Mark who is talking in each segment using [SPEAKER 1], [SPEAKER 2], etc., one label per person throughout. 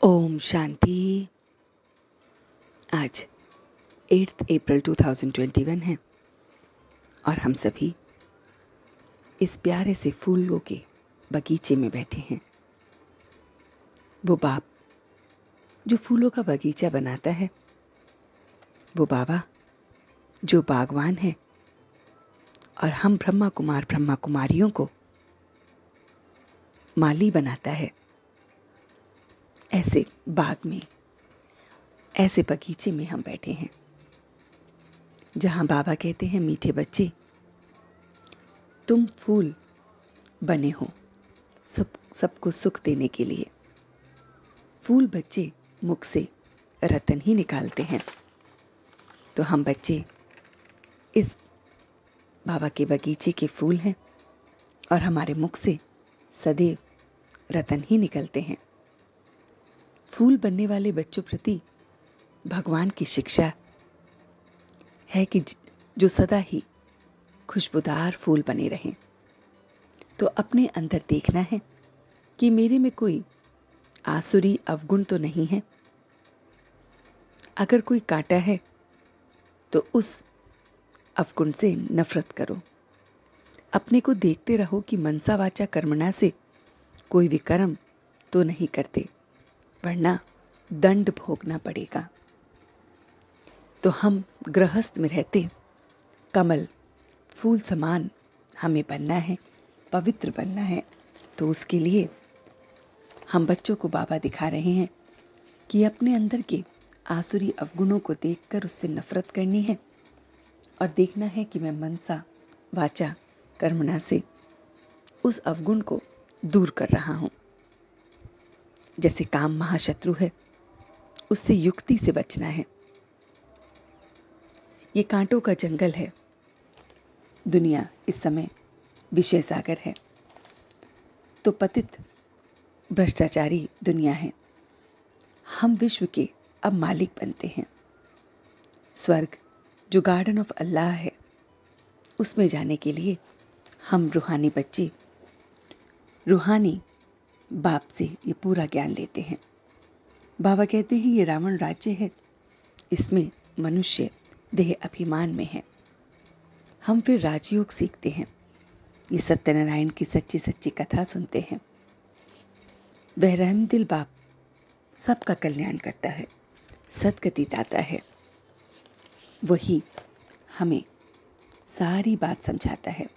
[SPEAKER 1] ओम शांति। आज 8 अप्रैल 2021 है और हम सभी इस प्यारे से फूलों के बगीचे में बैठे हैं। वो बाप जो फूलों का बगीचा बनाता है, वो बाबा जो बागवान है, और हम ब्रह्मा कुमार ब्रह्मा कुमारियों को माली बनाता है। ऐसे बाग में, ऐसे बगीचे में हम बैठे हैं जहां बाबा कहते हैं, मीठे बच्चे तुम फूल बने हो सबको सुख देने के लिए। फूल बच्चे मुख से रतन ही निकालते हैं। तो हम बच्चे इस बाबा के बगीचे के फूल हैं और हमारे मुख से सदैव रतन ही निकलते हैं। फूल बनने वाले बच्चों प्रति भगवान की शिक्षा है कि जो सदा ही खुशबूदार फूल बने रहें। तो अपने अंदर देखना है कि मेरे में कोई आसुरी अवगुण तो नहीं है। अगर कोई कांटा है तो उस अवगुण से नफरत करो। अपने को देखते रहो कि मनसा वाचा कर्मणा से कोई विकर्म तो नहीं करते, वरना दंड भोगना पड़ेगा। तो हम गृहस्थ में रहते कमल फूल समान हमें बनना है, पवित्र बनना है। तो उसके लिए हम बच्चों को बाबा दिखा रहे हैं कि अपने अंदर के आसुरी अवगुणों को देखकर उससे नफरत करनी है और देखना है कि मैं मनसा वाचा कर्मणा से उस अवगुण को दूर कर रहा हूं। जैसे काम महाशत्रु है, उससे युक्ति से बचना है। ये कांटों का जंगल है। दुनिया इस समय विषय सागर है। तो पतित भ्रष्टाचारी दुनिया है। हम विश्व के अब मालिक बनते हैं। स्वर्ग जो गार्डन ऑफ अल्लाह है, उसमें जाने के लिए हम रूहानी बच्चे रूहानी बाप से ये पूरा ज्ञान लेते हैं। बाबा कहते हैं ये रावण राज्य है, इसमें मनुष्य देह अभिमान में है। हम फिर राजयोग सीखते हैं, ये सत्यनारायण की सच्ची सच्ची कथा सुनते हैं। वह रहमदिल बाप सबका कल्याण करता है, सदगति दाता है। वही हमें सारी बात समझाता है।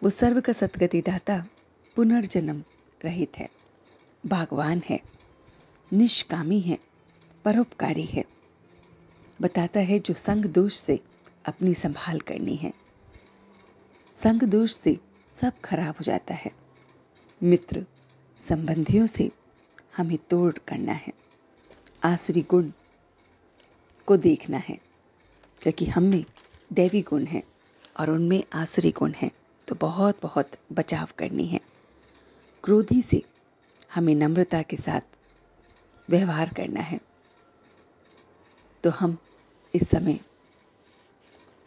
[SPEAKER 1] वो सर्व का सदगति दाता पुनर्जन्म रहित है, भगवान है, निष्कामी है, परोपकारी है। बताता है जो संग दोष से अपनी संभाल करनी है। संग दोष से सब खराब हो जाता है। मित्र संबंधियों से हमें तोड़ करना है। आसुरी गुण को देखना है, क्योंकि हम में दैवी गुण है और उनमें आसुरी गुण है। तो बहुत बहुत बचाव करनी है। क्रोधी से हमें नम्रता के साथ व्यवहार करना है। तो हम इस समय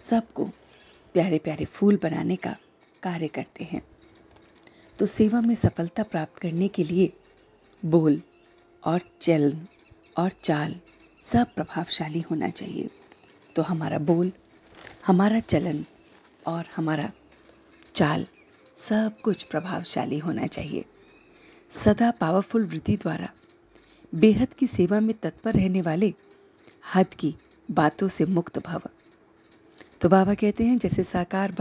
[SPEAKER 1] सबको प्यारे प्यारे फूल बनाने का कार्य करते हैं। तो सेवा में सफलता प्राप्त करने के लिए बोल और चलन और चाल सब प्रभावशाली होना चाहिए। तो हमारा बोल, हमारा चलन और हमारा चाल सब कुछ प्रभावशाली होना चाहिए। सदा पावरफुल वृत्ति द्वारा बेहद की सेवा में तत्पर रहने वाले हद की बातों से मुक्त भव। तो बाबा कहते हैं जैसे साकार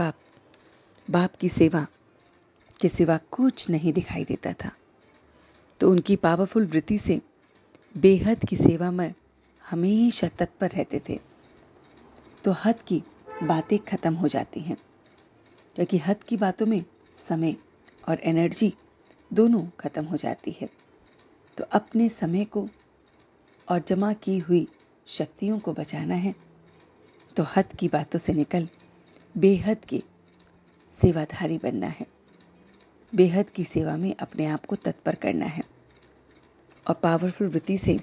[SPEAKER 1] बाप की सेवा के सिवा कुछ नहीं दिखाई देता था, तो उनकी पावरफुल वृत्ति से बेहद की सेवा में हमेशा तत्पर रहते थे। तो हद की बातें खत्म हो जाती हैं, क्योंकि हद की बातों में समय और एनर्जी दोनों खत्म हो जाती है। तो अपने समय को और जमा की हुई शक्तियों को बचाना है। तो हद की बातों से निकल बेहद की सेवाधारी बनना है। बेहद की सेवा में अपने आप को तत्पर करना है। और पावरफुल वृत्ति से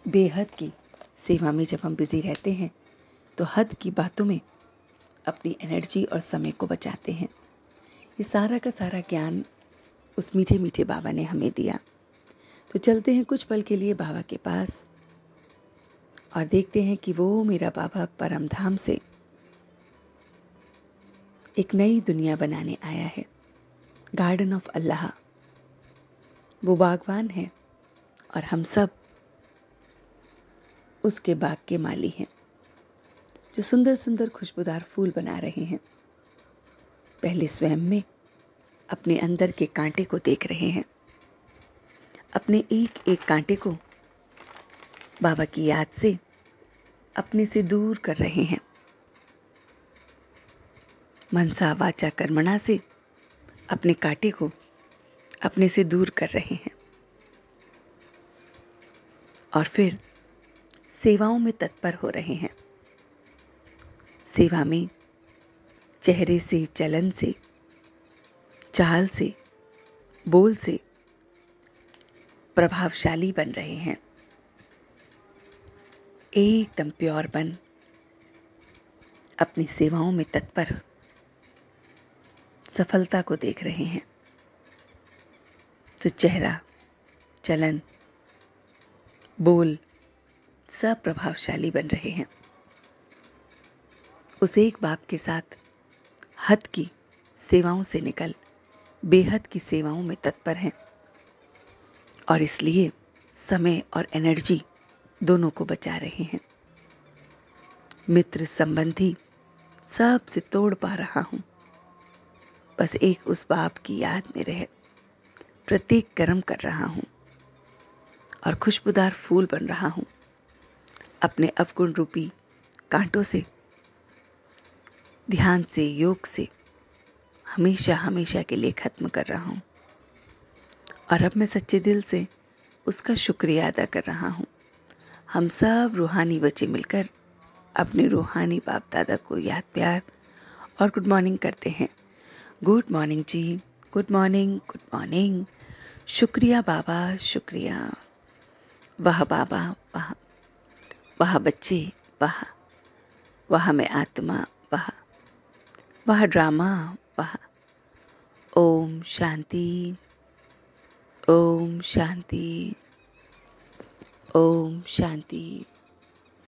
[SPEAKER 1] बेहद की सेवा में जब हम बिजी रहते हैं, तो हद की बातों में अपनी एनर्जी और समय को बचाते हैं। ये सारा का सारा ज्ञान उस मीठे मीठे बाबा ने हमें दिया। तो चलते हैं कुछ पल के लिए बाबा के पास और देखते हैं कि वो मेरा बाबा परम धाम से एक नई दुनिया बनाने आया है। गार्डन ऑफ अल्लाह, वो बागवान है और हम सब उसके बाग के माली हैं, जो सुंदर सुंदर खुशबूदार फूल बना रहे हैं। पहले स्वयं में अपने अंदर के कांटे को देख रहे हैं, अपने एक एक कांटे को बाबा की याद से अपने से दूर कर रहे हैं। मनसा वाचा कर्मणा से अपने कांटे को अपने से दूर कर रहे हैं और फिर सेवाओं में तत्पर हो रहे हैं। सेवा में चेहरे से, चलन से, चाल से, बोल से प्रभावशाली बन रहे हैं। एकदम प्योर बन अपनी सेवाओं में तत्पर सफलता को देख रहे हैं। तो चेहरा, चलन, बोल सब प्रभावशाली बन रहे हैं। उस एक बाप के साथ हद की सेवाओं से निकल बेहद की सेवाओं में तत्पर हैं और इसलिए समय और एनर्जी दोनों को बचा रहे हैं। मित्र संबंधी सब से तोड़ पा रहा हूं, बस एक उस बाप की याद में रह प्रत्येक कर्म कर रहा हूं और खुशबूदार फूल बन रहा हूं। अपने अवगुण रूपी कांटों से, ध्यान से, योग से हमेशा हमेशा के लिए खत्म कर रहा हूं और अब मैं सच्चे दिल से उसका शुक्रिया अदा कर रहा हूं। हम सब रूहानी बच्चे मिलकर अपने रूहानी बाप दादा को याद, प्यार और गुड मॉर्निंग करते हैं। गुड मॉर्निंग जी, गुड मॉर्निंग, गुड मॉर्निंग। शुक्रिया बाबा, शुक्रिया। वाह बाबा, वाह, वाह बच्चे, वाह, वाह मैं आत्मा, वाह, वाह ड्रामा, वाह। ओम शांति, ओम शांति, ओम शांति।